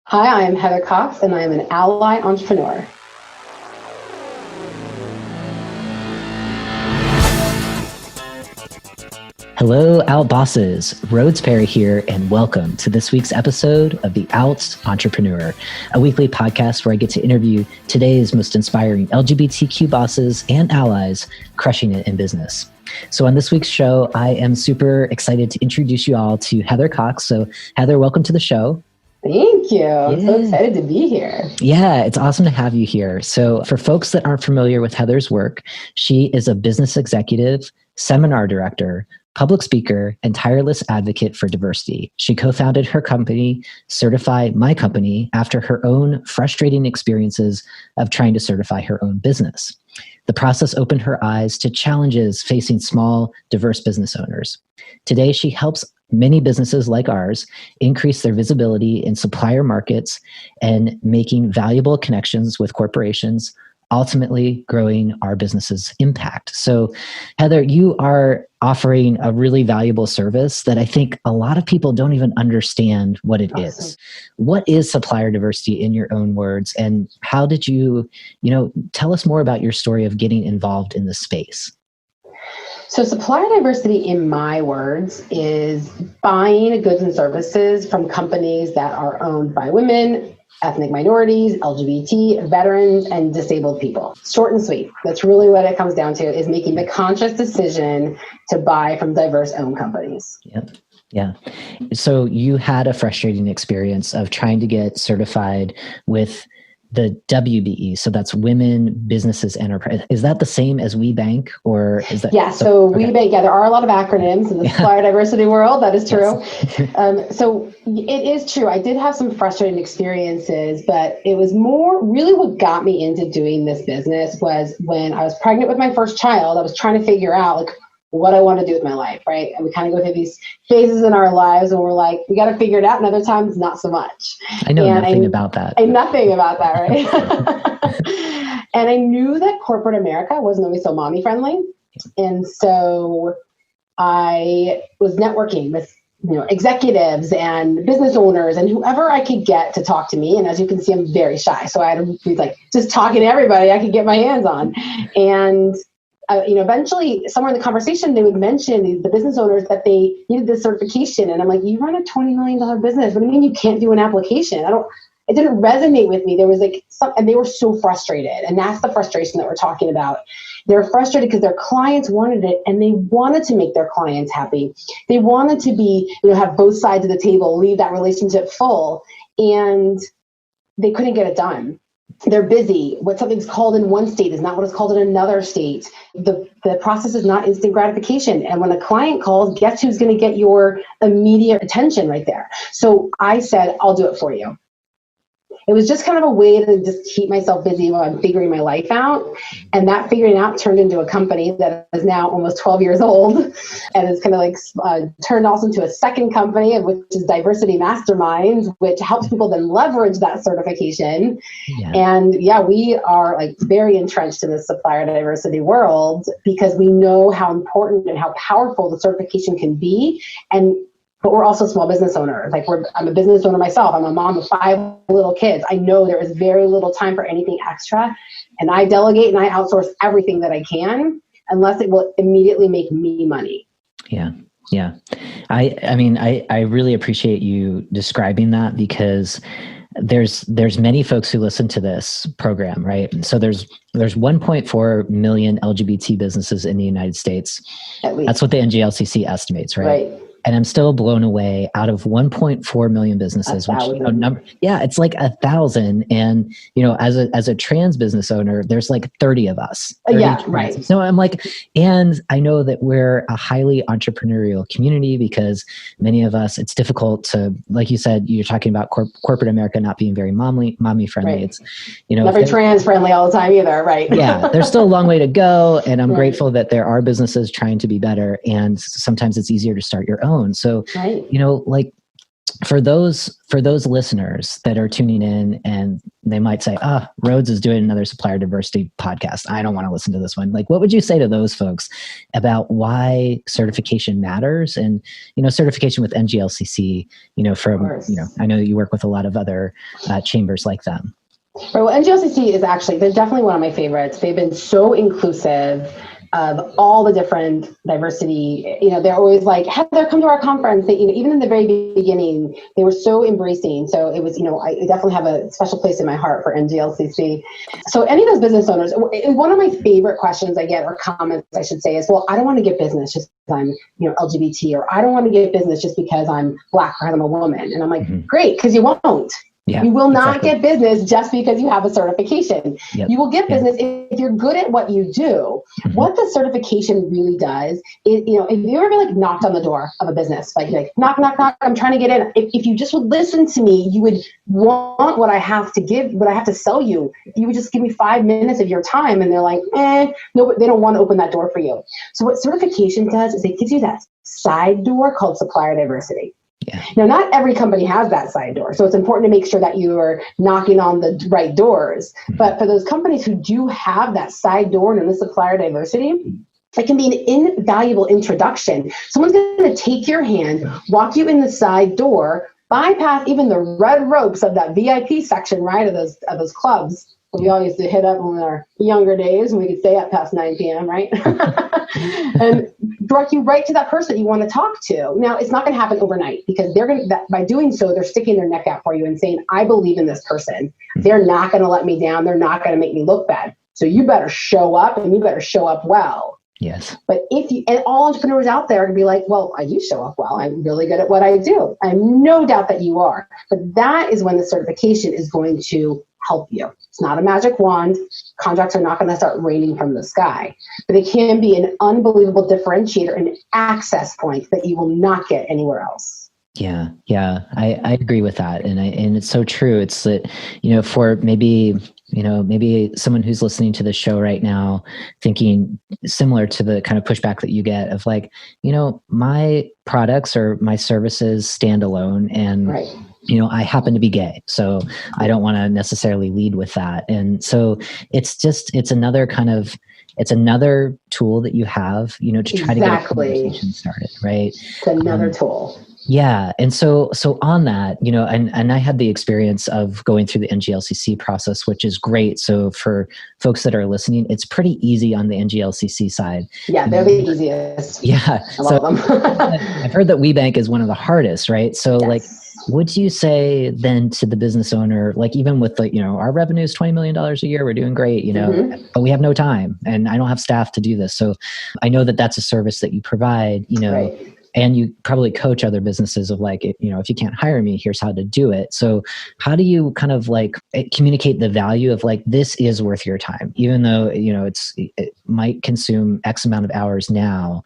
Hi, I am Heather Cox, and I am an ally entrepreneur. Hello, Out Bosses. Rhodes Perry here, and welcome to this week's episode of The Out Entrepreneur, a weekly podcast where I get to interview today's most inspiring LGBTQ bosses and allies crushing it in business. So on this week's show, I am super excited to introduce you all to Heather Cox. So Heather, welcome to the show. Thank you. I'm so excited to be here. Yeah, it's awesome to have you here. So for folks that aren't familiar with Heather's work, she is a business executive, seminar director, public speaker, and tireless advocate for diversity. She co-founded her company, Certify My Company, after her own frustrating experiences of trying to certify her own business. The process opened her eyes to challenges facing small, diverse business owners. Today, she helps many businesses like ours increase their visibility in supplier markets and making valuable connections with corporations, ultimately growing our business's impact. So, Heather, you are offering a really valuable service that I think a lot of people don't even understand what it is. What is supplier diversity in your own words? And how did you tell us more about your story of getting involved in this space? So supplier diversity, in my words, is buying goods and services from companies that are owned by women, ethnic minorities, LGBT, veterans, and disabled people. Short and sweet. That's really what it comes down to, is making the conscious decision to buy from diverse-owned companies. Yep. Yeah. So you had a frustrating experience of trying to get certified with the WBE. So that's Women Businesses Enterprise. Is that the same as WeBank, or is that? Yeah. So okay. WeBank. Yeah, there are a lot of acronyms in the supplier diversity world. That is true. Yes. So it is true. I did have some frustrating experiences, but it was more really what got me into doing this business was when I was pregnant with my first child. I was trying to figure out what I want to do with my life, right? And we kind of go through these phases in our lives and we're like, we got to figure it out. And other times, not so much. I know nothing about that. I know nothing about that, right? And I knew that corporate America wasn't always so mommy friendly. And so I was networking with executives and business owners and whoever I could get to talk to me. And as you can see, I'm very shy. So I had to be just talking to everybody I could get my hands on. And eventually somewhere in the conversation, they would mention the business owners that they needed this certification. And I'm like, you run a $20 million business. What do you mean you can't do an application? It didn't resonate with me. There was and they were so frustrated. And that's the frustration that we're talking about. They're frustrated because their clients wanted it and they wanted to make their clients happy. They wanted to be, have both sides of the table, leave that relationship full. And they couldn't get it done. They're busy. What something's called in one state is not what it's called in another state. The process is not instant gratification. And when a client calls, guess who's going to get your immediate attention right there? So I said, I'll do it for you. It was just kind of a way to just keep myself busy while I'm figuring my life out. And that figuring out turned into a company that is now almost 12 years old. And it's kind of turned also into a second company, which is Diversity Masterminds, which helps people then leverage that certification. Yeah. And we are very entrenched in the supplier diversity world because we know how important and how powerful the certification can be. But we're also small business owners. I'm a business owner myself. I'm a mom of 5 little kids. I know there is very little time for anything extra. And I delegate and I outsource everything that I can unless it will immediately make me money. Yeah. Yeah. I really appreciate you describing that because there's many folks who listen to this program, right? So there's 1.4 million LGBT businesses in the United States. That's what the NGLCC estimates, right? And I'm still blown away out of 1.4 million businesses, which it's like 1,000. And as a trans business owner, there's 30 of us. 30 right. So I'm and I know that we're a highly entrepreneurial community because many of us, it's difficult to, like you said, you're talking about corporate America not being very mommy friendly. Right. It's never trans friendly all the time either, right? Yeah, there's still a long way to go, and I'm grateful that there are businesses trying to be better, and sometimes it's easier to start your own. So, for those listeners that are tuning in and they might say, Rhodes is doing another supplier diversity podcast, I don't want to listen to this one. Like, what would you say to those folks about why certification matters? And, certification with NGLCC, I know you work with a lot of other chambers like them. Right. Well, NGLCC is actually, they're definitely one of my favorites. They've been so inclusive of all the different diversity. They're always like, Heather, come to our conference. They, even in the very beginning, they were so embracing. So it was, I definitely have a special place in my heart for NGLCC. So any of those business owners, one of my favorite questions I get, or comments I should say, is, well, I don't want to get business just because I'm, LGBT, or I don't want to get business just because I'm Black or I'm a woman. And I'm like, great, because you won't. Yeah, you will not get business just because you have a certification. Yep. You will get business if you're good at what you do. Mm-hmm. What the certification really does is, if you ever like knocked on the door of a business, like knock, knock, knock, I'm trying to get in. If you just would listen to me, you would want what I have to give, what I have to sell you. If you would just give me 5 minutes of your time, and they're like, no, they don't want to open that door for you. So what certification does is it gives you that side door called supplier diversity. Yeah. Now, not every company has that side door, so it's important to make sure that you are knocking on the right doors. But for those companies who do have that side door and the supplier diversity, it can be an invaluable introduction. Someone's going to take your hand, walk you in the side door, bypass even the red ropes of that VIP section, right, of those clubs. We all used to hit up in our younger days, and we could stay up past 9 p.m., right? And direct you right to that person you want to talk to. Now, it's not going to happen overnight, because by doing so, they're sticking their neck out for you and saying, I believe in this person. They're not going to let me down. They're not going to make me look bad. So you better show up, and you better show up well. Yes. But and all entrepreneurs out there can be like, well, I do show up well. I'm really good at what I do. I have no doubt that you are. But that is when the certification is going to help you. It's not a magic wand. Contracts are not going to start raining from the sky, but it can be an unbelievable differentiator and access point that you will not get anywhere else. Yeah. I agree with that. And it's so true. It's that, for maybe someone who's listening to the show right now, thinking similar to the kind of pushback that you get of like, my products or my services stand alone, and right. I happen to be gay, so I don't want to necessarily lead with that. And so it's another tool that you have, to try to get a conversation started, right? It's another tool. Yeah. And so on that, and I had the experience of going through the NGLCC process, which is great. So for folks that are listening, it's pretty easy on the NGLCC side. Yeah, they're the easiest. Yeah. I love them. I've heard that WeBank is one of the hardest, right? So yes. Would you say then to the business owner, like even with our revenue is $20 million a year, we're doing great, but we have no time and I don't have staff to do this. So I know that that's a service that you provide, right. And you probably coach other businesses of like, if you can't hire me, here's how to do it. So how do you kind of like communicate the value of like, this is worth your time, even though, it might consume X amount of hours now,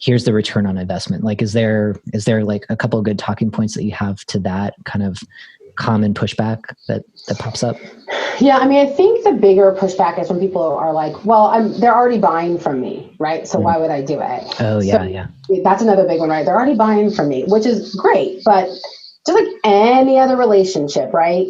here's the return on investment. Like, is there like a couple of good talking points that you have to that kind of common pushback that pops up? Yeah, I mean, I think the bigger pushback is when people are like, well, they're already buying from me, right? So why would I do it? Oh, yeah. That's another big one, right? They're already buying from me, which is great. But just like any other relationship, right?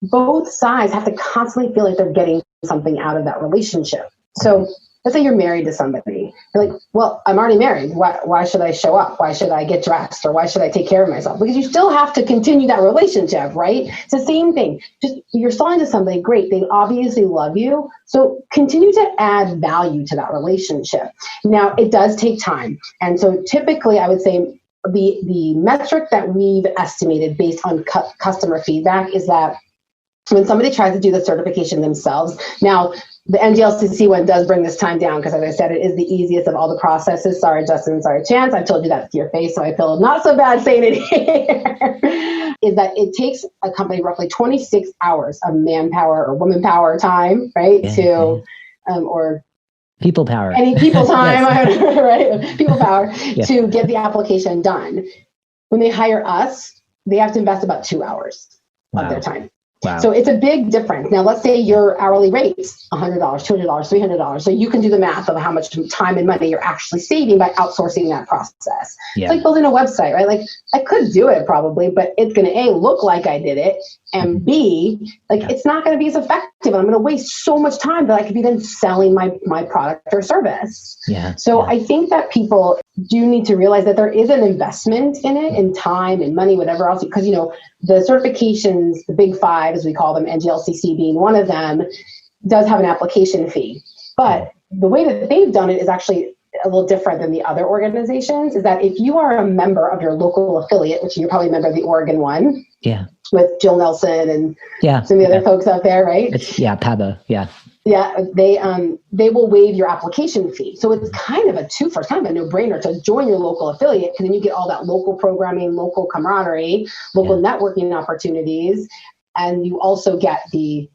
Both sides have to constantly feel like they're getting something out of that relationship. So let's say you're married to somebody. You're like, well, I'm already married. Why should I show up? Why should I get dressed? Or why should I take care of myself? Because you still have to continue that relationship, right? It's the same thing. Just you're selling to somebody, great. They obviously love you. So continue to add value to that relationship. Now, it does take time. And so typically I would say the metric that we've estimated based on customer feedback is that when somebody tries to do the certification themselves, now the NGLCC one does bring this time down because, as I said, it is the easiest of all the processes. Sorry, Justin. Sorry, Chance. I've told you that to your face, so I feel not so bad saying it here. Is that it takes a company roughly 26 hours of manpower or woman power time, right? Or people power. Any people time, right? People power to get the application done. When they hire us, they have to invest about 2 hours of their time. Wow. So it's a big difference. Now, let's say your hourly rate's $100, $200, $300. So you can do the math of how much time and money you're actually saving by outsourcing that process. Yeah. It's like building a website, right? Like I could do it probably, but it's going to A, look like I did it, and B, like it's not going to be as effective. I'm going to waste so much time that I could be then selling my product or service. Yeah. So I think that people do need to realize that there is an investment in it, in time and money, whatever else, because, the certifications, the big five, as we call them, NGLCC being one of them, does have an application fee. But the way that they've done it is actually a little different than the other organizations, is that if you are a member of your local affiliate, which you're probably a member of the Oregon one, with Jill Nelson and some of the other folks out there, right? PABA, Yeah, they will waive your application fee. So it's kind of a two-for, it's kind of a no-brainer to join your local affiliate, because then you get all that local programming, local camaraderie, local networking opportunities, and you also get the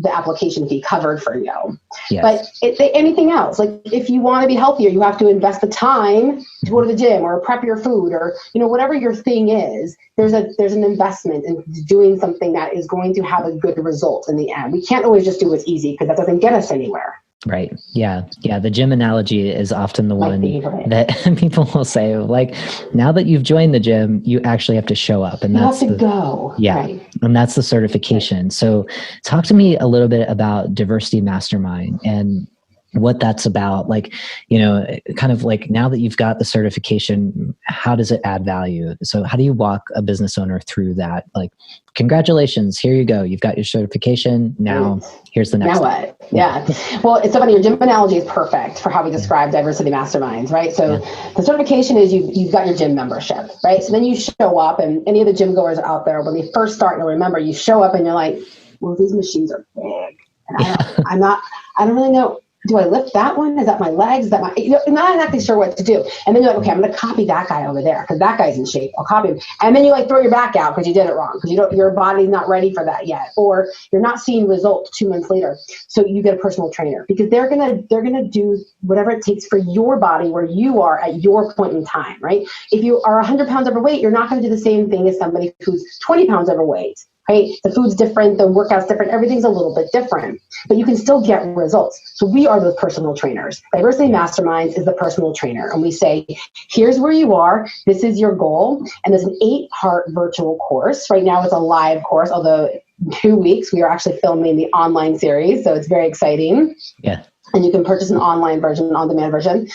application fee covered for you. Yes. But anything else, like if you want to be healthier, you have to invest the time to go to the gym or prep your food, or whatever your thing is. There's an investment in doing something that is going to have a good result in the end. We can't always just do what's easy, because that doesn't get us anywhere. Right. Yeah. The gym analogy is often the one that people will say, like, now that you've joined the gym, you actually have to show up, and that's you have to go. Yeah. Right. And that's the certification. Right. So talk to me a little bit about Diversity Mastermind and what that's about. Like, kind of like, now that you've got the certification, how does it add value? So how do you walk a business owner through that? Like, congratulations, here you go. You've got your certification. Now here's the next. Now what? Yeah. Well, it's so funny. Your gym analogy is perfect for how we describe diversity masterminds, right? So the certification is you've got your gym membership, right? So then you show up, and any of the gym goers out there, when they first start, you'll remember you show up and you're like, well, these machines are big. And I don't really know. Do I lift that one? Is that my legs? Is that my, I'm not exactly sure what to do. And then you're like, okay, I'm going to copy that guy over there because that guy's in shape. I'll copy him. And then you like throw your back out because you did it wrong, because your body's not ready for that yet, or you're not seeing results 2 months later. So you get a personal trainer, because they're going to do whatever it takes for your body where you are at your point in time, right? If you are 100 pounds overweight, you're not going to do the same thing as somebody who's 20 pounds overweight. Right? The food's different, the workout's different, everything's a little bit different, but you can still get results. So we are those personal trainers. Diversity Masterminds is the personal trainer. And we say, here's where you are, this is your goal. And there's an 8-part virtual course. Right now it's a live course, although in 2 weeks we are actually filming the online series. So it's very exciting. Yeah. And you can purchase an online version, an on-demand version.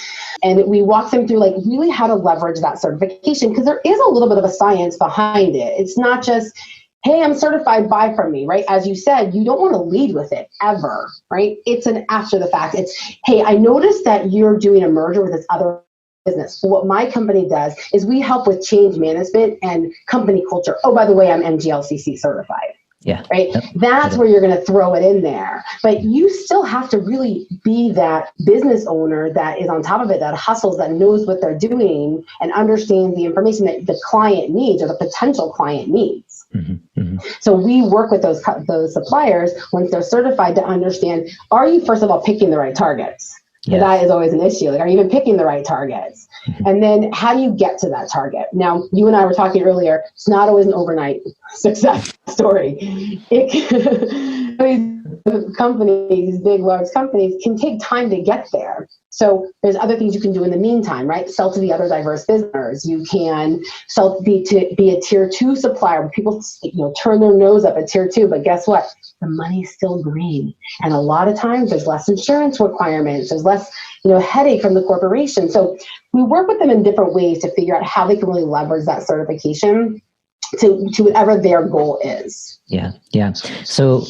And we walk them through like really how to leverage that certification, because there is a little bit of a science behind it. It's not just, hey, I'm certified, buy from me, right? As you said, you don't want to lead with it ever, right? It's an after the fact. It's, hey, I noticed that you're doing a merger with this other business. So what my company does is we help with change management and company culture. Oh, by the way, I'm NGLCC certified. Yeah. Right. Yep. That's where you're going to throw it in there. But you still have to really be that business owner that is on top of it, that hustles, that knows what they're doing and understands the information that the client needs or the potential client needs. Mm-hmm. Mm-hmm. So we work with those suppliers once they're certified to understand, are you, first of all, picking the right targets? Yes. That is always an issue. Like, are you even picking the right targets? Mm-hmm. And then how do you get to that target? Now, you and I were talking earlier, it's not always an overnight success story. These big, large companies can take time to get there. So there's other things you can do in the meantime, right? Sell to the other diverse businesses. You can be a tier 2 supplier. People, turn their nose up at tier 2, but guess what? The money's still green. And a lot of times there's less insurance requirements. There's less, headache from the corporation. So we work with them in different ways to figure out how they can really leverage that certification to whatever their goal is. Yeah. So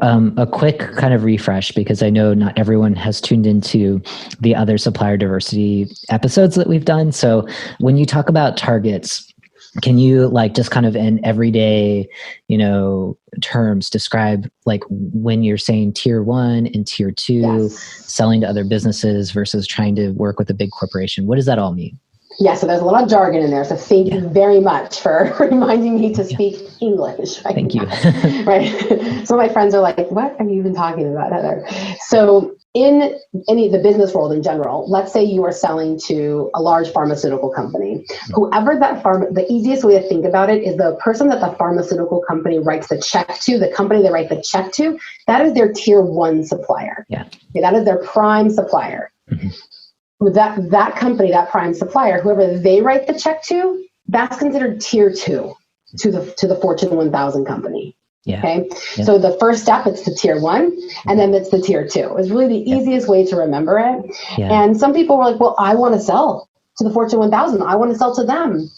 a quick kind of refresh, because I know not everyone has tuned into the other supplier diversity episodes that we've done. So when you talk about targets, can you just kind of in everyday, terms describe when you're saying tier 1 and tier 2, yes, selling to other businesses versus trying to work with a big corporation? What does that all mean? Yeah, so there's a lot of jargon in there. So thank you very much for reminding me to speak English. Right? Thank you. Right. Some of my friends are like, what are you even talking about, Heather? So in the business world in general, let's say you are selling to a large pharmaceutical company. Whoever the easiest way to think about it is the person that the pharmaceutical company writes the check to, the company they write the check to, that is their tier 1 supplier. Yeah. Okay, that is their prime supplier. With that company, that prime supplier, whoever they write the check to, that's considered tier 2 to the Fortune 1000 company. Yeah. Okay. Yeah. So the first step, it's the tier 1, and then it's the tier 2. It's really the easiest way to remember it. Yeah. And some people were like, well, I want to sell to the Fortune 1000. I want to sell to them.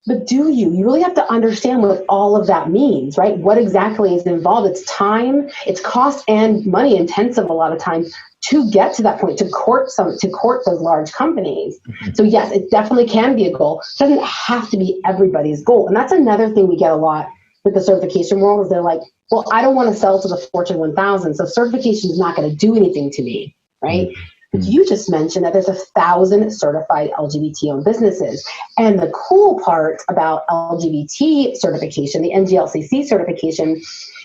But do you? You really have to understand what all of that means, right? What exactly is involved? It's time, it's cost and money intensive a lot of times to get to that point, to court those large companies. So yes, it definitely can be a goal. It doesn't have to be everybody's goal. And that's another thing we get a lot with the certification world, is they're like, well, I don't want to sell to the Fortune 1000, so certification is not going to do anything to me, right? But you just mentioned that there's 1,000 certified LGBT-owned businesses. And the cool part about LGBT certification, the NGLCC certification,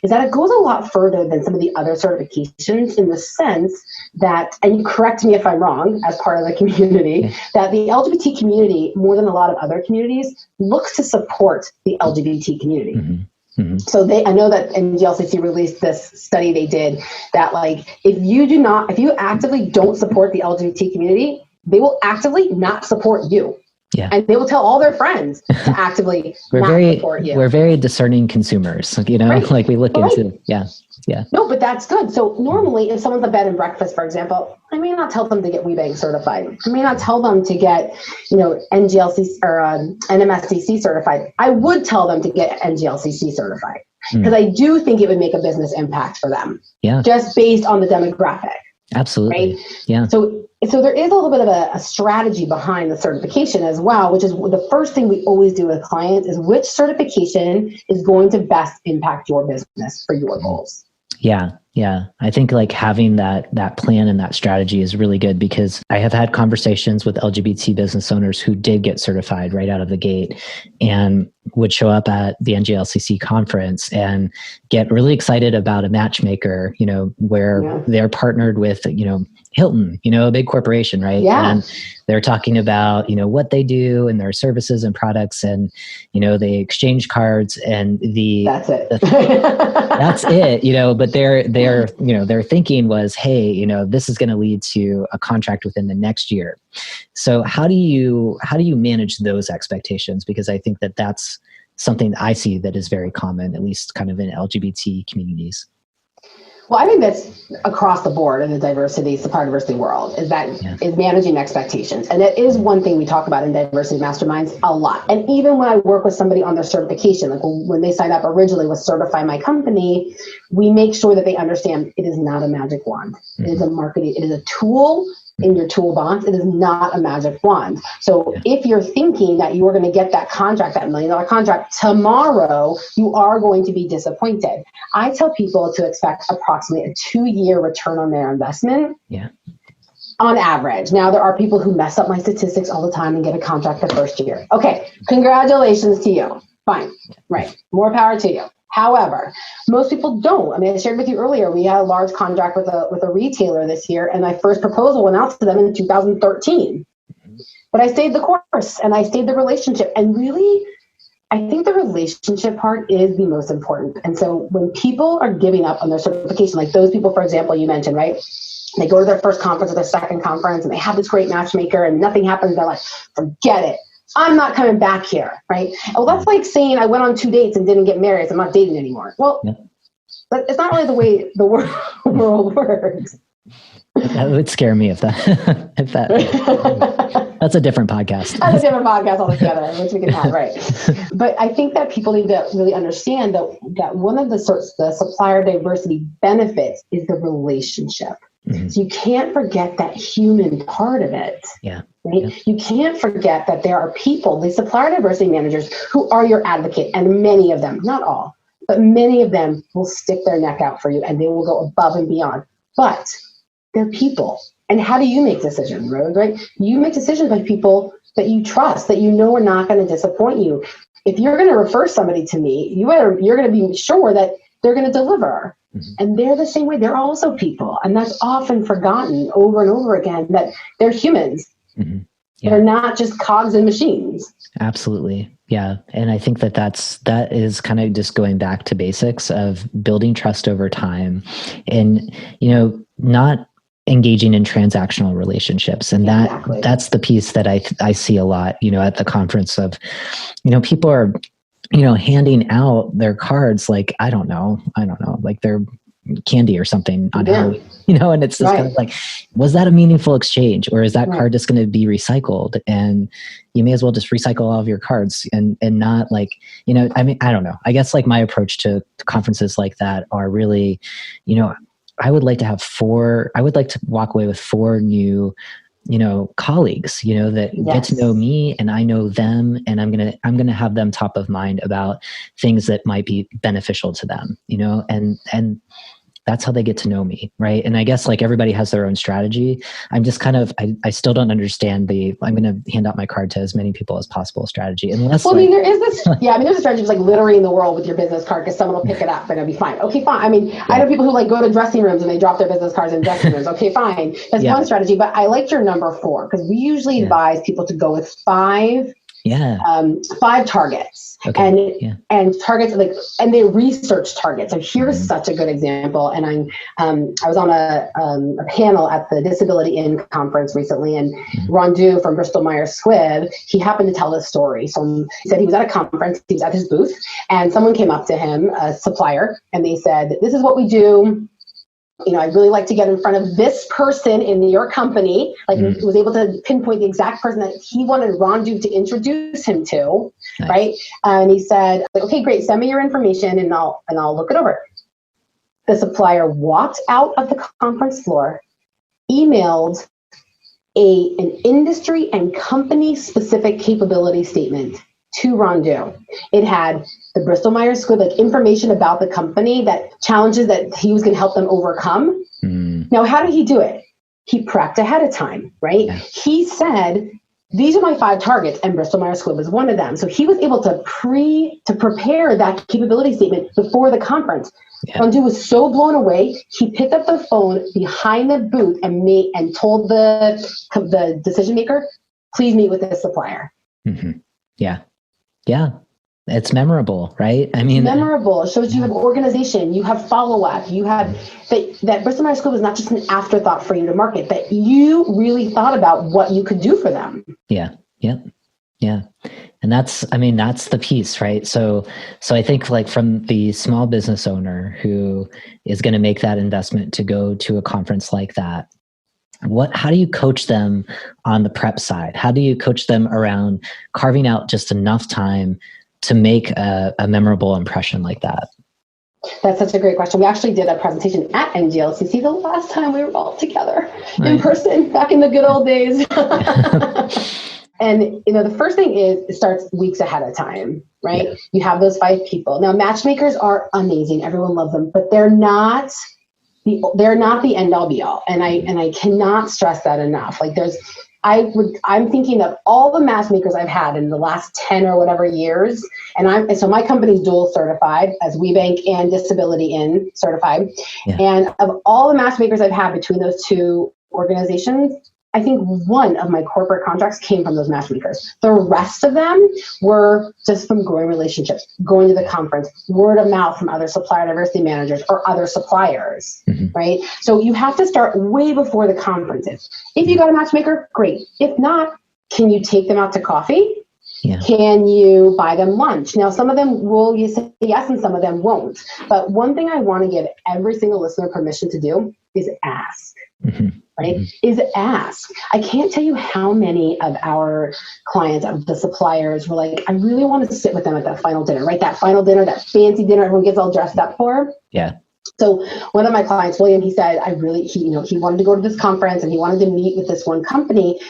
is that it goes a lot further than some of the other certifications, in the sense that, and you correct me if I'm wrong, as part of the community, that the LGBT community, more than a lot of other communities, looks to support the LGBT community. So I know that NGLCC released this study they did that, like, if you actively don't support the LGBT community, they will actively not support you. Yeah. And they will tell all their friends to actively support you. We're very discerning consumers, Right. like we look into, No, but that's good. So normally if someone's a bed and breakfast, for example, I may not tell them to get WeBank certified. I may not tell them to get, NGLCC or NMSDC certified. I would tell them to get NGLCC certified, because I do think it would make a business impact for them. Yeah. Just based on the demographic. Absolutely. Right? Yeah. So there is a little bit of a strategy behind the certification as well, which is the first thing we always do with clients, is which certification is going to best impact your business for your goals. Yeah. Yeah. I think like having that plan and that strategy is really good, because I have had conversations with LGBT business owners who did get certified right out of the gate and would show up at the NGLCC conference and get really excited about a matchmaker, where they're partnered with, Hilton, a big corporation, right? Yeah. And they're talking about, what they do and their services and products, and, they exchange cards, and that's it. That's it, but their thinking was, hey, this is going to lead to a contract within the next year. So how do you manage those expectations? Because I think that's something that I see that is very common, at least kind of in LGBT communities. Well, I think that's across the board in the supplier diversity world, is managing expectations. And that is one thing we talk about in diversity masterminds a lot. And even when I work with somebody on their certification, like when they sign up originally with Certify My Company, we make sure that they understand it is not a magic wand. It is it is a tool in your toolbox. It is not a magic wand. So if you're thinking that you're going to get that contract, that $1 million contract tomorrow, you are going to be disappointed. I tell people to expect approximately a 2-year return on their investment. Yeah. On average. Now, there are people who mess up my statistics all the time and get a contract the first year. Okay. Congratulations to you. Fine. Right. More power to you. However, most people don't. I mean, I shared with you earlier, we had a large contract with a retailer this year, and my first proposal went out to them in 2013. But I stayed the course and I stayed the relationship. And really, I think the relationship part is the most important. And so when people are giving up on their certification, like those people, for example, you mentioned, right? They go to their first conference or their second conference and they have this great matchmaker and nothing happens. They're like, forget it. I'm not coming back here, right? Well, that's like saying I went on 2 dates and didn't get married, so I'm not dating anymore. Well, but it's not really the way the world works. That would scare me if that's a different podcast. That's a different podcast altogether, which we can have, right? But I think that people need to really understand that one of the supplier diversity benefits is the relationship. Mm-hmm. So you can't forget that human part of it. Yeah. Right? Yeah. You can't forget that there are people, the supplier diversity managers, who are your advocate, and many of them, not all, but many of them will stick their neck out for you and they will go above and beyond. But they're people. And how do you make decisions, Rose, right? You make decisions by people that you trust, that you know are not going to disappoint you. If you're going to refer somebody to me, you're going to be sure that they're going to deliver. And they're the same way. They're also people. And that's often forgotten over and over again, that they're humans. Mm-hmm. Yeah. They're not just cogs in machines. Absolutely. Yeah. And I think that is kind of just going back to basics of building trust over time and, not engaging in transactional relationships. And that's the piece that I see a lot, at the conference of, people are, handing out their cards like, I don't know, like they're candy or something on how, and it's just kind of like, was that a meaningful exchange, or is that card just going to be recycled? And you may as well just recycle all of your cards and not like, I mean, I don't know. I guess like my approach to conferences like that are really, I would like to walk away with 4 new colleagues, that get to know me and I know them, and I'm going to have them top of mind about things that might be beneficial to them, and that's how they get to know me. Right. And I guess like everybody has their own strategy. I'm just kind of, I still don't understand I'm going to hand out my card to as many people as possible strategy. Unless there is this, there's a strategy of like littering the world with your business card because someone will pick it up and it'll be fine. Okay, fine. I mean, I know people who like go to dressing rooms and they drop their business cards in dressing rooms. Okay, fine. That's one strategy, but I liked your number 4 because we usually advise people to go with 5 targets. Okay. And targets and they research targets. So here's such a good example. And I was on a panel at the Disability In conference recently, and Ron Dew from Bristol Myers Squibb, he happened to tell this story. So he said he was at a conference, he was at his booth, and someone came up to him, a supplier, and they said, "This is what we do. I'd really like to get in front of this person in your company." Like was able to pinpoint the exact person that he wanted Ron Dew to introduce him to, right? And he said, "Okay, great. Send me your information, and I'll look it over." The supplier walked out of the conference floor, emailed an industry and company specific capability statement to Ron Dew. It had the Bristol Myers Squibb information about the company, that challenges that he was going to help them overcome. Now, how did he do it? He prepped ahead of time, right? He said, "These are my 5 targets," and Bristol Myers Squibb was one of them. So he was able to prepare that capability statement before the conference. Ron Dew was so blown away. He picked up the phone behind the booth and told the decision maker, "Please meet with this supplier." Yeah. It's memorable, right? I mean, memorable. It shows you have organization, you have follow-up, you have that Bristol Myers Squibb was not just an afterthought for you to market, that you really thought about what you could do for them. Yeah. And that's the piece, right? So I think like from the small business owner who is going to make that investment to go to a conference like that, how do you coach them on the prep side? How do you coach them around carving out just enough time to make a memorable impression like that? That's such a great question. We actually did a presentation at NGLCC the last time we were all together in person, back in the good old days. And, the first thing is it starts weeks ahead of time, right? You have those 5 people. Now, matchmakers are amazing. Everyone loves them, but they're not the end all be all. And I cannot stress that enough. Like I'm thinking of all the matchmakers I've had in the last 10 or whatever years. And so my company's dual certified as WeBank and Disability In certified. And of all the matchmakers I've had between those 2 organizations, I think one of my corporate contracts came from those matchmakers. The rest of them were just from growing relationships, going to the conference, word of mouth from other supplier diversity managers or other suppliers, right? So you have to start way before the conferences. If you got a matchmaker, great. If not, can you take them out to coffee? Can you buy them lunch? Now, some of them will say yes and some of them won't. But one thing I want to give every single listener permission to do is ask. Right? Is ask. I can't tell you how many of our clients, of the suppliers, were like, I really want to sit with them at that final dinner, right? That final dinner, that fancy dinner everyone gets all dressed up for. So one of my clients, William, he said, he wanted to go to this conference and he wanted to meet with this one company.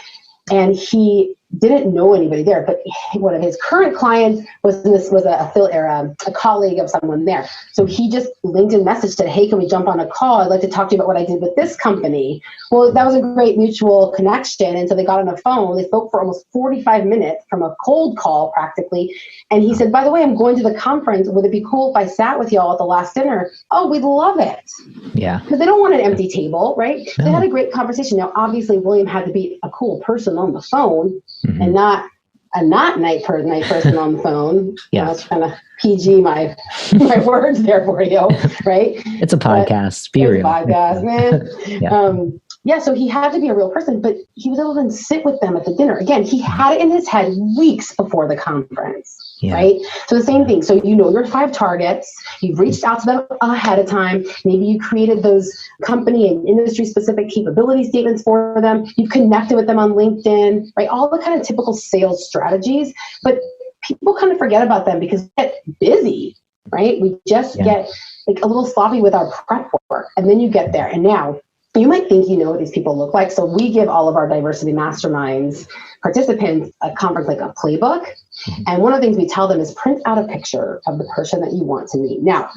And he didn't know anybody there, but one of his current clients was a colleague of someone there. So he just LinkedIn messaged, said, hey, can we jump on a call? I'd like to talk to you about what I did with this company. Well, that was a great mutual connection. And so they got on the phone. They spoke for almost 45 minutes from a cold call practically. And he said, by the way, I'm going to the conference. Would it be cool if I sat with y'all at the last dinner? Oh, we'd love it. Yeah. Because they don't want an empty table, right? No. They had a great conversation. Now, obviously, William had to be a cool person on the phone and not a night person on the phone. Yeah. I was trying to PG my words there for you, right? It's a podcast. Be real. Podcast, man. So he had to be a real person, but he was able to sit with them at the dinner. Again, he had it in his head weeks before the conference, right? So the same thing. So you know your 5 targets. You've reached out to them ahead of time. Maybe you created those company and industry-specific capability statements for them. You've connected with them on LinkedIn, right? All the kind of typical sales strategies, but people kind of forget about them because we get busy, right? We just get like a little sloppy with our prep work, and then you get there. And now you might think you know what these people look like. So we give all of our diversity masterminds participants a conference like a playbook. And one of the things we tell them is print out a picture of the person that you want to meet. Now,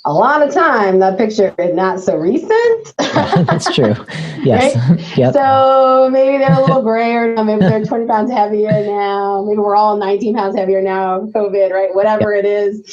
a lot of time that picture is not so recent. That's true. Yes. Right? Yep. So maybe they're a little grayer now. Maybe they're 20 pounds heavier now. Maybe we're all 19 pounds heavier now, COVID, right? Whatever it is.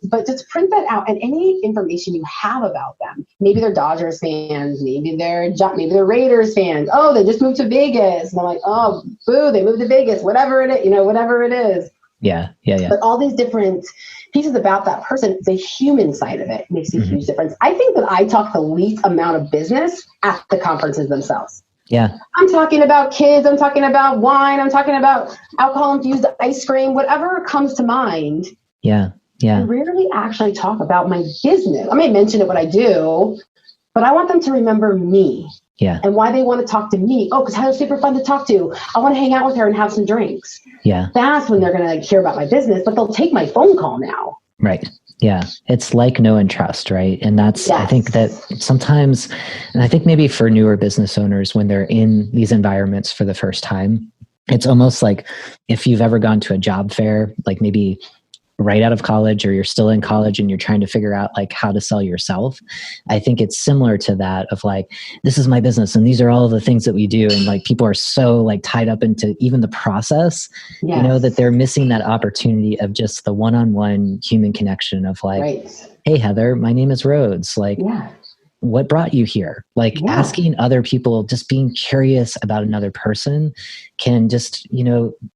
But just print that out, and any information you have about them. Maybe they're Dodgers fans. Maybe they're Raiders fans. Oh, they just moved to Vegas. And I'm like, oh, boo, they moved to Vegas. Whatever it is, whatever it is. Yeah. But all these different pieces about that person, the human side of it makes a huge difference. I think that I talk the least amount of business at the conferences themselves. Yeah. I'm talking about kids. I'm talking about wine. I'm talking about alcohol-infused ice cream, whatever comes to mind. Yeah. I rarely actually talk about my business. I may mention it what I do, but I want them to remember me. Yeah. And why they want to talk to me. Oh, because Heather's super fun to talk to. I want to hang out with her and have some drinks. Yeah. That's when they're going to hear about my business, but they'll take my phone call now. Right. Yeah. It's like know and trust, right? And that's, I think that sometimes, and I think maybe for newer business owners, when they're in these environments for the first time, it's almost like if you've ever gone to a job fair, like maybe right out of college, or you're still in college and you're trying to figure out like how to sell yourself. I think it's similar to that of like, this is my business and these are all of the things that we do. And like people are so like tied up into even the process, that they're missing that opportunity of just the one-on-one human connection of like, hey, Heather, my name is Rhodes. Like, what brought you here? Like asking other people, just being curious about another person can just,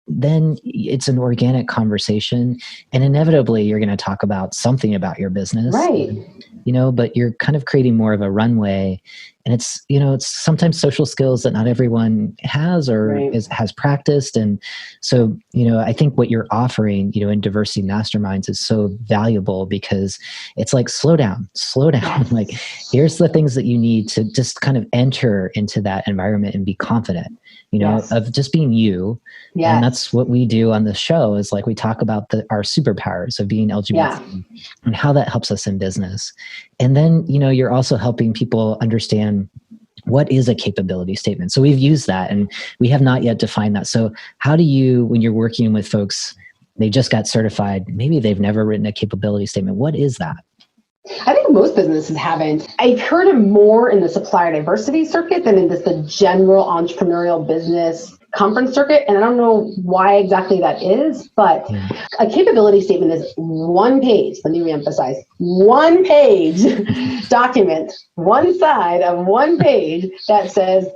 then it's an organic conversation, and inevitably you're going to talk about something about your business, but you're kind of creating more of a runway. And it's, it's sometimes social skills that not everyone has or has practiced. And so, I think what you're offering, in diversity masterminds is so valuable because it's like, slow down. Like, here's the things that you need to just kind of enter into that environment and be confident, of just being you. And that's what we do on the show is like, we talk about our superpowers of being LGBT and how that helps us in business. And then, you're also helping people understand what is a capability statement. So we've used that and we have not yet defined that. So how do you, when you're working with folks, they just got certified, maybe they've never written a capability statement. What is that? I think most businesses haven't. I've heard it more in the supplier diversity circuit than in the general entrepreneurial business conference circuit. And I don't know why exactly that is, but a capability statement is one page. Let me reemphasize, one page document, one side of one page that says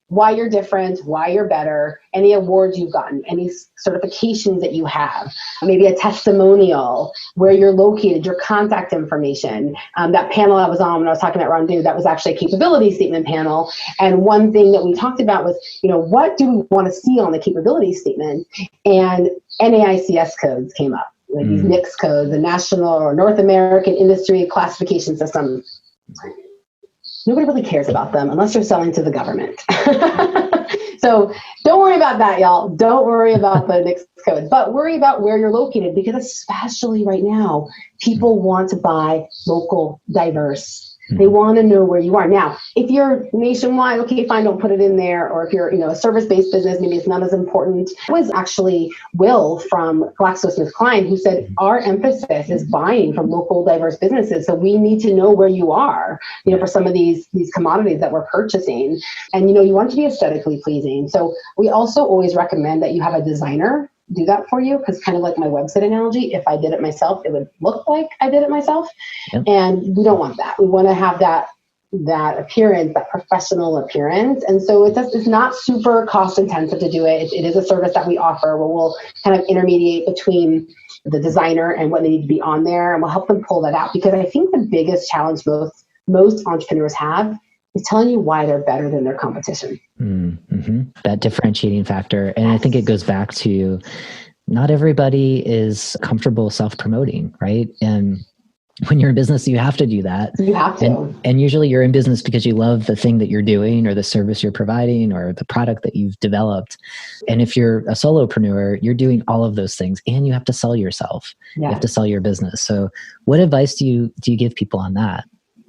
why you're different, why you're better, any awards you've gotten, any certifications that you have, maybe a testimonial, where you're located, your contact information. That panel I was on when I was talking about Rondu, that was actually a capability statement panel. And one thing that we talked about was, what do we want to see on the capability statement? And NAICS codes came up, like these NICS codes, the National or North American Industry Classification System. Nobody really cares about them unless you're selling to the government. So don't worry about that, y'all. Don't worry about the NICS code, but worry about where you're located, because especially right now, people want to buy local, diverse They want to know where you are. Now, if you're nationwide, okay, fine, don't put it in there. Or if you're, a service-based business, maybe it's not as important. It was actually Will from GlaxoSmithKline who said, our emphasis is buying from local diverse businesses. So we need to know where you are, for some of these commodities that we're purchasing. And, you want it to be aesthetically pleasing. So we also always recommend that you have a designer do that for you, because kind of like my website analogy, if I did it myself, it would look like I did it myself. Yep. And we don't want that. We want to have that appearance, that professional appearance. And so it's not super cost intensive to do it. It is a service that we offer where we'll kind of intermediate between the designer and what they need to be on there, and we'll help them pull that out. Because I think the biggest challenge most entrepreneurs have is telling you why they're better than their competition. Mm-hmm. That differentiating factor. And I think it goes back to not everybody is comfortable self-promoting, right? And when you're in business, you have to do that. You have to. And usually you're in business because you love the thing that you're doing or the service you're providing or the product that you've developed. And if you're a solopreneur, you're doing all of those things and you have to sell yourself. Yeah. You have to sell your business. So what advice do you give people on that?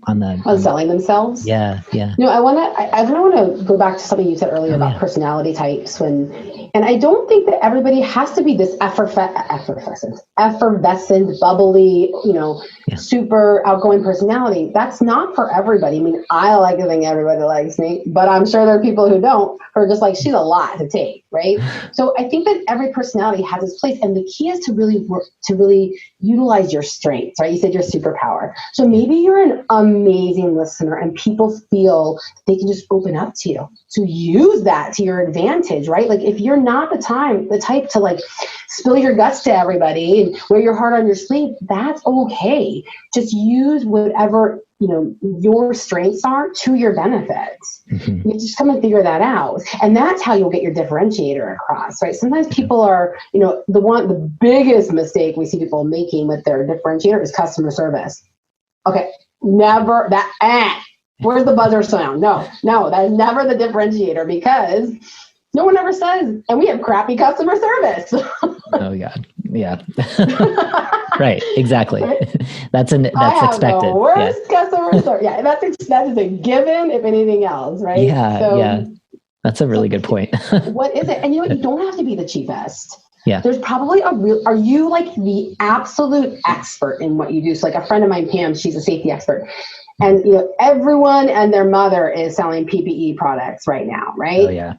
On selling themselves? Yeah. I want to go back to something you said earlier about personality types. And I don't think that everybody has to be this effervescent, bubbly, super outgoing personality. That's not for everybody. I mean, I like to think everybody likes me, but I'm sure there are people who don't, who are just like, she's a lot to take, right? So I think that every personality has its place, and the key is to really utilize your strengths, right? You said your superpower. So maybe you're an amazing listener and people feel they can just open up to you. So use that to your advantage, right? Like if you're not the type to like spill your guts to everybody and wear your heart on your sleeve, that's okay. Just use whatever, your strengths are to your benefits. Mm-hmm. You just come and figure that out. And that's how you'll get your differentiator across, right? Sometimes people are, the biggest mistake we see people making with their differentiator is customer service. Okay. Never that, where's the buzzer sound? No, that is never the differentiator, because no one ever says, and we have crappy customer service. Oh yeah. Right, exactly. Right? That's expected. The worst customer service. Yeah, that is a given, if anything else, right? Yeah. That's a really good point. What is it? And you don't have to be the cheapest. Yeah. There's probably are you like the absolute expert in what you do? So like a friend of mine, Pam, she's a safety expert. And everyone and their mother is selling PPE products right now, right? Oh yeah.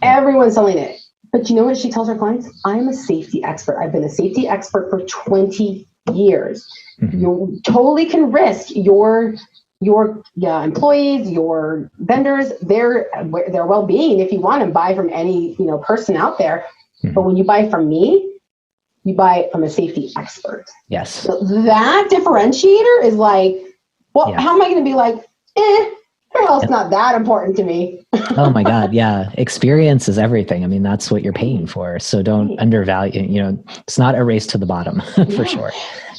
Everyone's selling it. But you know what she tells her clients? I'm a safety expert. I've been a safety expert for 20 years. Mm-hmm. You totally can risk your employees, your vendors, their well-being if you want to buy from any person out there. Mm-hmm. But when you buy from me, you buy it from a safety expert. Yes. So that differentiator is like, well, how am I going to be like, your health's not that important to me? Oh my God. Yeah. Experience is everything. I mean, that's what you're paying for. So don't undervalue, it's not a race to the bottom for sure.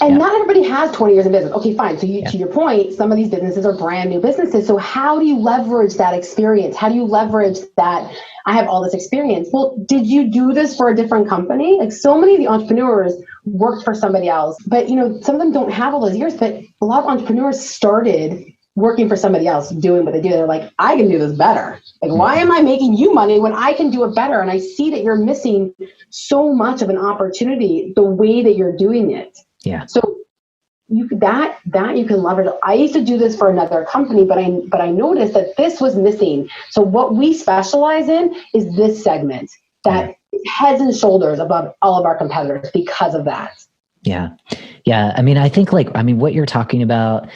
And not everybody has 20 years in business. Okay, fine. So to your point, some of these businesses are brand new businesses. So how do you leverage that experience? How do you leverage that I have all this experience? Well, did you do this for a different company? Like so many of the entrepreneurs worked for somebody else, but some of them don't have all those years, but a lot of entrepreneurs started working for somebody else, doing what they do. They're like, I can do this better. Like, why am I making you money when I can do it better? And I see that you're missing so much of an opportunity the way that you're doing it. Yeah. So you can leverage. I used to do this for another company, but I noticed that this was missing. So what we specialize in is this segment that is heads and shoulders above all of our competitors because of that. Yeah. I mean, I think what you're talking about,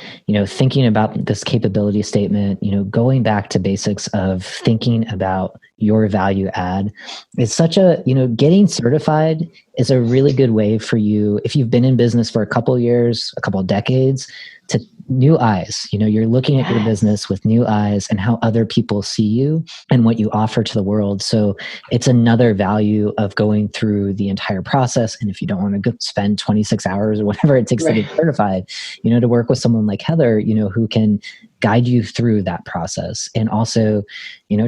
thinking about this capability statement, going back to basics of thinking about your value add is such a, getting certified is a really good way for you. If you've been in business for a couple of years, a couple of decades, to new eyes, you're looking at your business with new eyes and how other people see you and what you offer to the world. So it's another value of going through the entire process. And if you don't want to spend 26 hours or whatever it takes to get certified, to work with someone like Heather, who can guide you through that process. And also,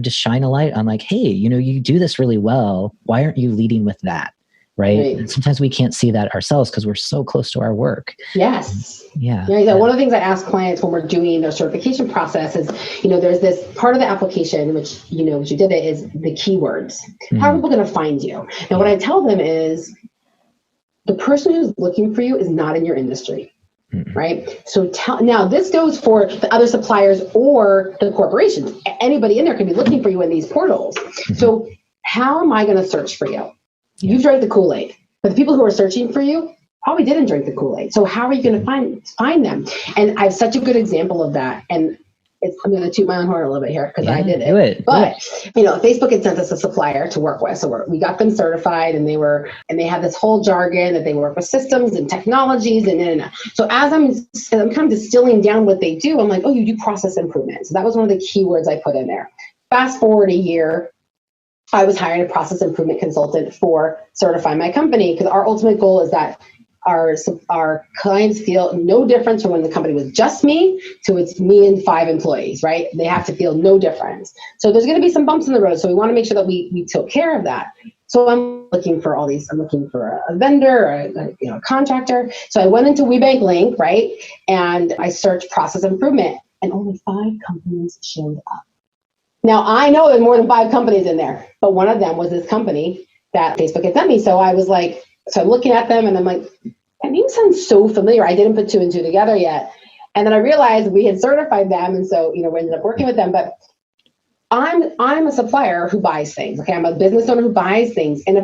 just shine a light on like, hey, you do this really well. Why aren't you leading with that? right? And sometimes we can't see that ourselves because we're so close to our work. Yes. Yeah. One of the things I ask clients when we're doing their certification process is, there's this part of the application, which, which you did it, is the keywords. How are people going to find you? And what I tell them is the person who's looking for you is not in your industry. Right. So now this goes for the other suppliers or the corporations. Anybody in there can be looking for you in these portals. So how am I going to search for you? You drank the Kool-Aid, but the people who are searching for you probably didn't drink the Kool-Aid. So how are you going to find them? And I have such a good example of that. And I'm going to toot my own horn a little bit here because I did it. But Facebook had sent us a supplier to work with, so we got them certified, and they have this whole jargon that they work with systems and technologies and. So as I'm kind of distilling down what they do, I'm like, oh, you do process improvement. So that was one of the keywords I put in there. Fast forward a year, I was hiring a process improvement consultant for Certify My Company, because our ultimate goal is that our clients feel no difference from when the company was just me to it's me and 5 employees, right? They have to feel no difference. So there's going to be some bumps in the road. So we want to make sure that we took care of that. So I'm looking for a vendor, a contractor. So I went into WeBank Link, right? And I searched process improvement, and only 5 companies showed up. Now I know there's more than 5 companies in there, but one of them was this company that Facebook had sent me. So I was like, I'm looking at them and I'm like, that name sounds so familiar. I didn't put 2 and 2 together yet. And then I realized we had certified them. And so, we ended up working with them. But I'm a supplier who buys things. Okay. I'm a business owner who buys things. And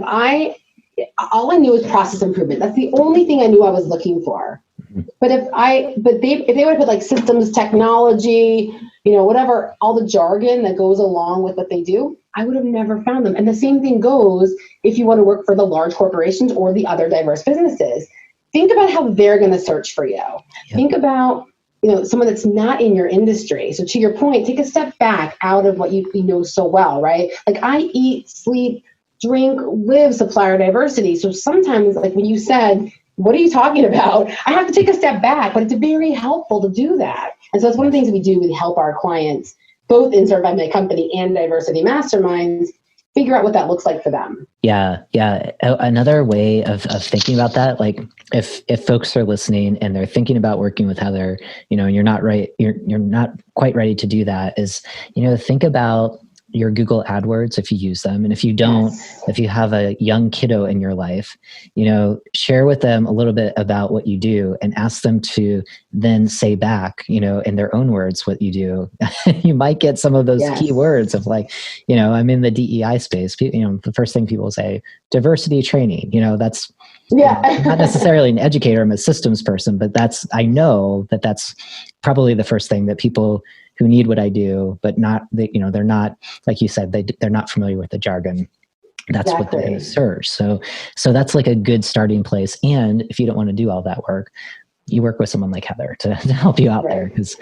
all I knew was process improvement. That's the only thing I knew I was looking for. But if they would put like systems, technology, whatever, all the jargon that goes along with what they do, I would have never found them. And the same thing goes if you want to work for the large corporations or the other diverse businesses. Think about how they're going to search for you. Yep. Think about, someone that's not in your industry. So to your point, take a step back out of what you know so well, right? Like I eat, sleep, drink, live supplier diversity. So sometimes, like when you said, what are you talking about? I have to take a step back, but it's very helpful to do that. And so that's one of the things we do. We help our clients, both in Certify My Company and Diversity Masterminds, figure out what that looks like for them. Yeah. Another way of thinking about that, like if folks are listening and they're thinking about working with Heather, and you're not quite ready to do that, is, think about your Google AdWords if you use them. And if you don't, if you have a young kiddo in your life, share with them a little bit about what you do and ask them to then say back, in their own words, what you do. You might get some of those keywords of like, I'm in the DEI space. The first thing people say, diversity training, that's I'm not necessarily an educator. I'm a systems person, but I know that's probably the first thing that people who need what I do, but they're not, like you said, they're not familiar with the jargon. That's what they're going to search. So that's like a good starting place. And if you don't want to do all that work, you work with someone like Heather to help you out there, because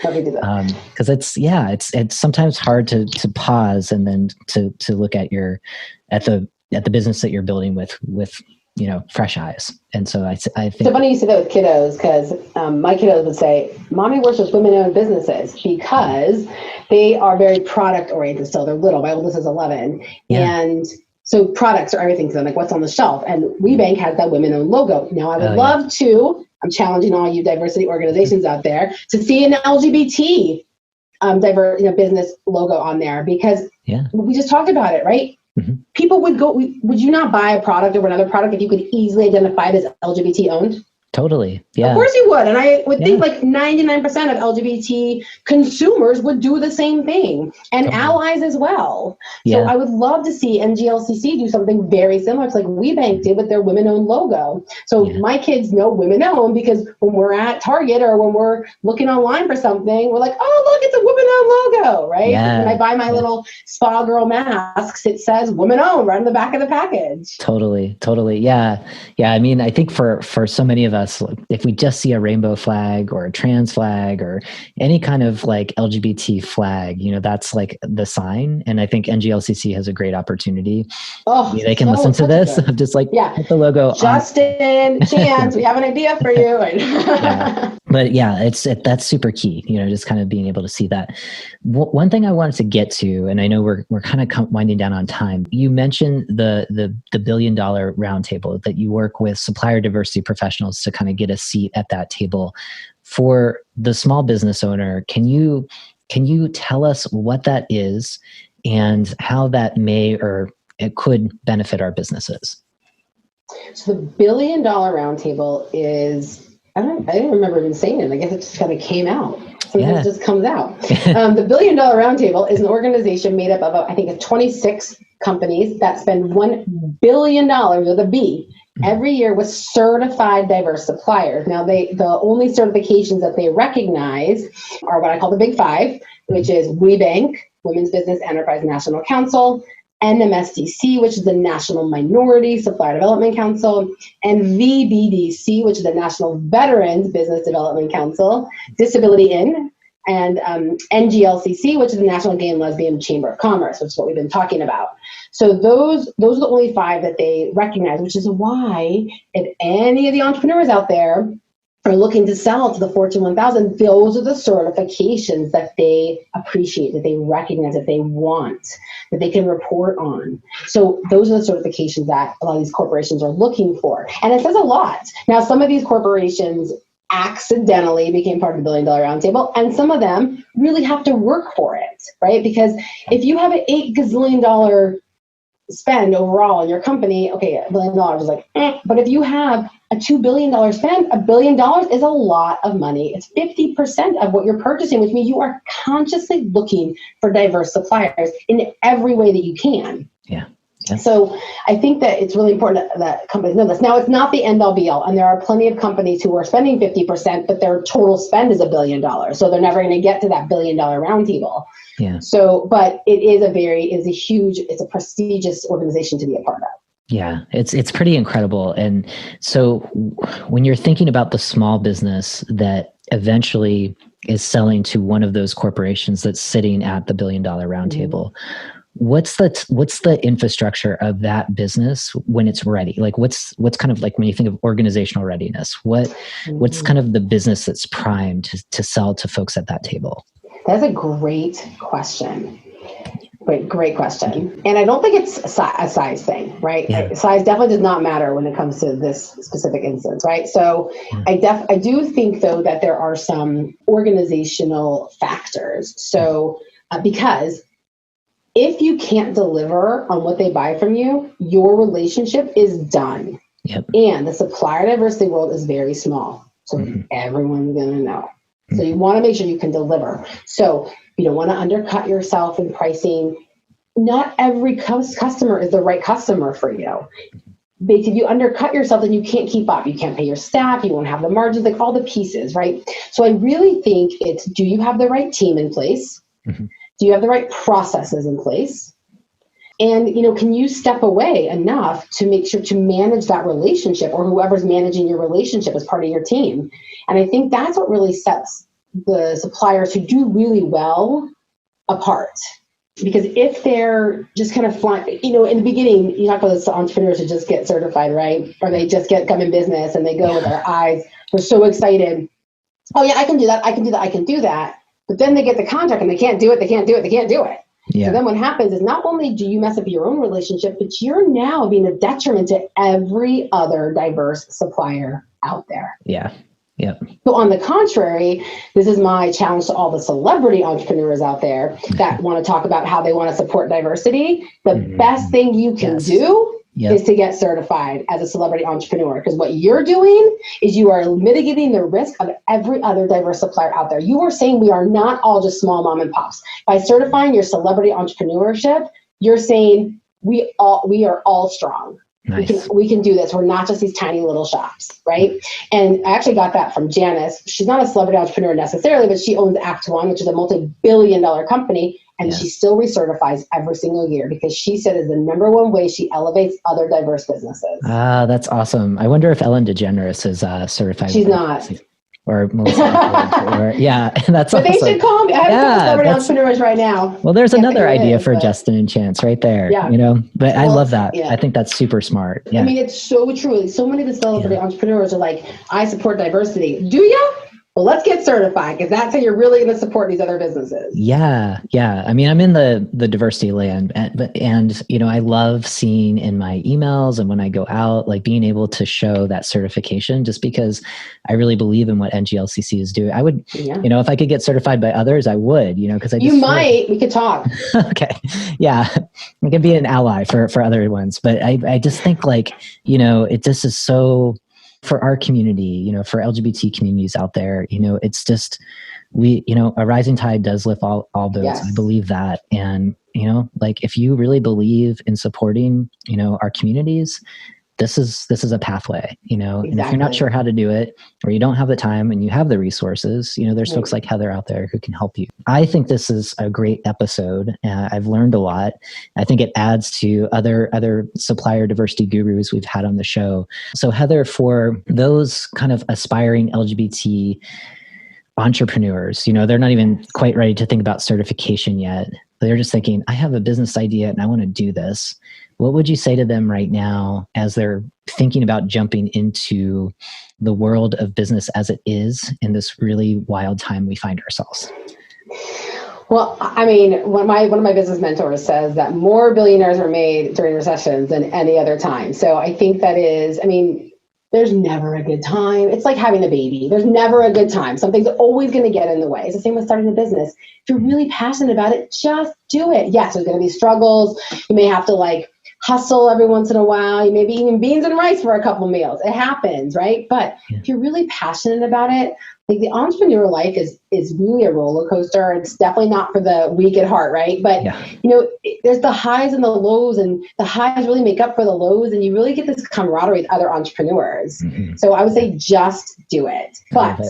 it's sometimes hard to pause and then to look at the business that you're building with fresh eyes. And so I think it's funny you say that with kiddos, because my kiddos would say, Mommy works with women-owned businesses because they are very product oriented still. They're little. My oldest is 11. Yeah. And so products are everything to them, like what's on the shelf. And WeBank has that women-owned logo. Now I would love to, I'm challenging all you diversity organizations out there to see an LGBT business logo on there, because we just talked about it, right? Mm-hmm. People would you not buy a product over another product if you could easily identify it as LGBT owned? Totally. Yeah. Of course you would. And I would think like 99% of LGBT consumers would do the same thing, and allies as well. So I would love to see NGLCC do something very similar to like WeBank did with their women-owned logo. So my kids know women-owned because when we're at Target or when we're looking online for something, we're like, oh, look, it's a women-owned logo, right? Yeah. When I buy my little spa girl masks, it says women-owned right on the back of the package. Totally. Yeah. I mean, I think for so many of us, if we just see a rainbow flag or a trans flag or any kind of like LGBT flag, that's like the sign. And I think NGLCC has a great opportunity. Maybe they can listen to this. Just like put the logo Justin, Chance, we have an idea for you. But yeah, that's super key, just kind of being able to see that. One thing I wanted to get to, and I know we're kind of winding down on time. You mentioned the $1 billion roundtable, that you work with supplier diversity professionals to kind of get a seat at that table. For the small business owner, can you tell us what that is and how that may or it could benefit our businesses? So the $1 billion roundtable is, I didn't remember even saying it. I guess it just kind of came out. Sometimes it just comes out. The $1 billion roundtable is an organization made up of, I think, 26 companies that spend $1 billion with a B every year with certified diverse suppliers. Now, the only certifications that they recognize are what I call the Big Five, which is WBENC, Women's Business Enterprise National Council, NMSDC, which is the National Minority Supplier Development Council, and VBDC, which is the National Veterans Business Development Council, Disability In, and NGLCC, which is the National Gay and Lesbian Chamber of Commerce, which is what we've been talking about. So those are the only 5 that they recognize, which is why if any of the entrepreneurs out there are looking to sell to the Fortune 1000, those are the certifications that they appreciate, that they recognize, that they want, that they can report on. So those are the certifications that a lot of these corporations are looking for. And it says a lot. Now, some of these corporations accidentally became part of the $1 billion roundtable, and some of them really have to work for it, right? Because if you have an $8 gazillion spend overall in your company, okay, $1 billion is like, but if you have a $2 billion spend, $1 billion is a lot of money. It's 50% of what you're purchasing, which means you are consciously looking for diverse suppliers in every way that you can. Yeah. So I think that it's really important that companies know this. Now, it's not the end all be all, and there are plenty of companies who are spending 50%, but their total spend is $1 billion. So they're never going to get to that $1 billion roundtable. Yeah. So, but it's a prestigious organization to be a part of. Yeah, it's pretty incredible. And so when you're thinking about the small business that eventually is selling to one of those corporations that's sitting at the $1 billion roundtable, what's the infrastructure of that business when it's ready? Like what's kind of like when you think of organizational readiness, what's kind of the business that's primed to sell to folks at that table? That's a great question. Great question. And I don't think it's a size thing, right? Yeah. Size definitely does not matter when it comes to this specific instance, right? So I do think, though, that there are some organizational factors. So because if you can't deliver on what they buy from you, your relationship is done. Yep. And the supplier diversity world is very small. So everyone's going to know. So you want to make sure you can deliver. So you don't want to undercut yourself in pricing. Not every customer is the right customer for you. Because if you undercut yourself, then you can't keep up. You can't pay your staff. You won't have the margins, like all the pieces, right? So I really think it's, do you have the right team in place? Do you have the right processes in place? And, can you step away enough to make sure to manage that relationship, or whoever's managing your relationship as part of your team? And I think that's what really sets the suppliers who do really well apart. Because if they're just kind of flying, in the beginning, you talk about those entrepreneurs who just get certified, right? Or they just come in business and they go with their eyes. They're so excited. Oh yeah, I can do that. I can do that. I can do that. But then they get the contract and they can't do it. They can't do it. They can't do it. Yeah. So then what happens is not only do you mess up your own relationship, but you're now being a detriment to every other diverse supplier out there. Yeah. Yep. So on the contrary, this is my challenge to all the celebrity entrepreneurs out there that want to talk about how they want to support diversity. The best thing you can do is to get certified as a celebrity entrepreneur, because what you're doing is you are mitigating the risk of every other diverse supplier out there. You are saying we are not all just small mom and pops. By certifying your celebrity entrepreneurship, you're saying we are all strong. Nice. We can do this. We're not just these tiny little shops, right? And I actually got that from Janice. She's not a celebrity entrepreneur necessarily, but she owns Act One, which is a multi-billion-dollar company, and she still recertifies every single year because she said is the number one way she elevates other diverse businesses. That's awesome. I wonder if Ellen DeGeneres is certified. She's not. Or Melissa. That's but awesome. They should call me. I have celebrity entrepreneurs right now. Well, there's another idea for Justin and Chance right there. Yeah. But I love that. Yeah. I think that's super smart. Yeah. I mean, it's so true. So many of the celebrity entrepreneurs are like, I support diversity. Do you? well, let's get certified because that's how you're really going to support these other businesses. Yeah. I mean, I'm in the diversity land, and I love seeing in my emails and when I go out, like being able to show that certification, just because I really believe in what NGLCC is doing. I would, if I could get certified by others, I would, because I just we could talk. Okay. Yeah. I can be an ally for other ones, but I just think this is so, for our community, for LGBT communities out there, it's just, a rising tide does lift all boats. Yes. I believe that. And, if you really believe in supporting, our communities, this is a pathway, Exactly. And if you're not sure how to do it, or you don't have the time and you have the resources, there's folks like Heather out there who can help you. I think this is a great episode. I've learned a lot. I think it adds to other supplier diversity gurus we've had on the show. So Heather, for those kind of aspiring LGBT entrepreneurs, they're not even quite ready to think about certification yet. They're just thinking, I have a business idea and I want to do this. What would you say to them right now as they're thinking about jumping into the world of business as it is in this really wild time we find ourselves? Well, I mean, one of my business mentors says that more billionaires are made during recessions than any other time. So I think there's never a good time. It's like having a baby. There's never a good time. Something's always going to get in the way. It's the same with starting a business. If you're really passionate about it, just do it. Yes, there's going to be struggles. You may have to hustle every once in a while. You may be eating beans and rice for a couple meals. It happens, right? But if you're really passionate about it, the entrepreneur life is really a roller coaster. It's definitely not for the weak at heart, right? But there's the highs and the lows, and the highs really make up for the lows, and you really get this camaraderie with other entrepreneurs. Mm-hmm. So I would say just do it. But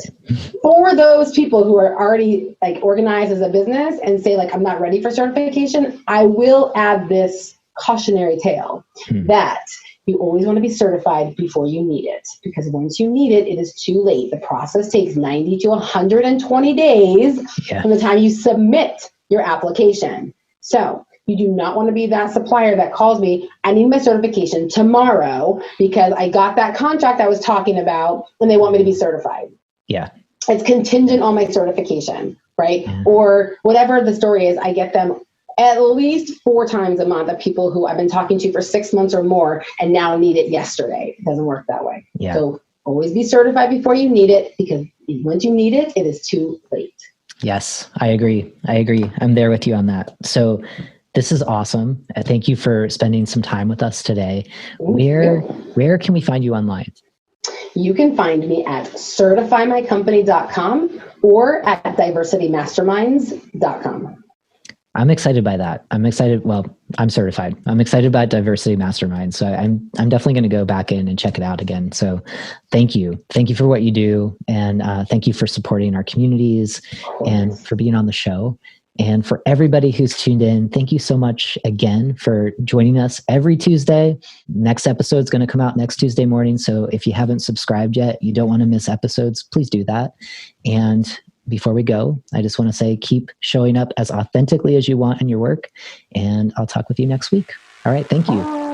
for those people who are already organized as a business and say I'm not ready for certification, I will add this cautionary tale that you always want to be certified before you need it, because once you need it, it is too late. The process takes 90 to 120 days from the time you submit your application. So you do not want to be that supplier that calls me, I need my certification tomorrow because I got that contract I was talking about and they want me to be certified. Yeah. It's contingent on my certification, right? Yeah. Or whatever the story is, I get them at least 4 times a month of people who I've been talking to for 6 months or more and now need it yesterday. It doesn't work that way. Yeah. So always be certified before you need it, because once you need it, it is too late. Yes, I agree. I'm there with you on that. So this is awesome. Thank you for spending some time with us today. Where can we find you online? You can find me at certifymycompany.com or at diversitymasterminds.com. I'm excited by that. I'm excited. Well, I'm certified. I'm excited about Diversity Mastermind. So I'm definitely going to go back in and check it out again. So thank you. Thank you for what you do. And thank you for supporting our communities and for being on the show. And for everybody who's tuned in, thank you so much again for joining us every Tuesday. Next episode is going to come out next Tuesday morning. So if you haven't subscribed yet, you don't want to miss episodes, please do that. And before we go, I just want to say, keep showing up as authentically as you want in your work, and I'll talk with you next week. All right. Thank you.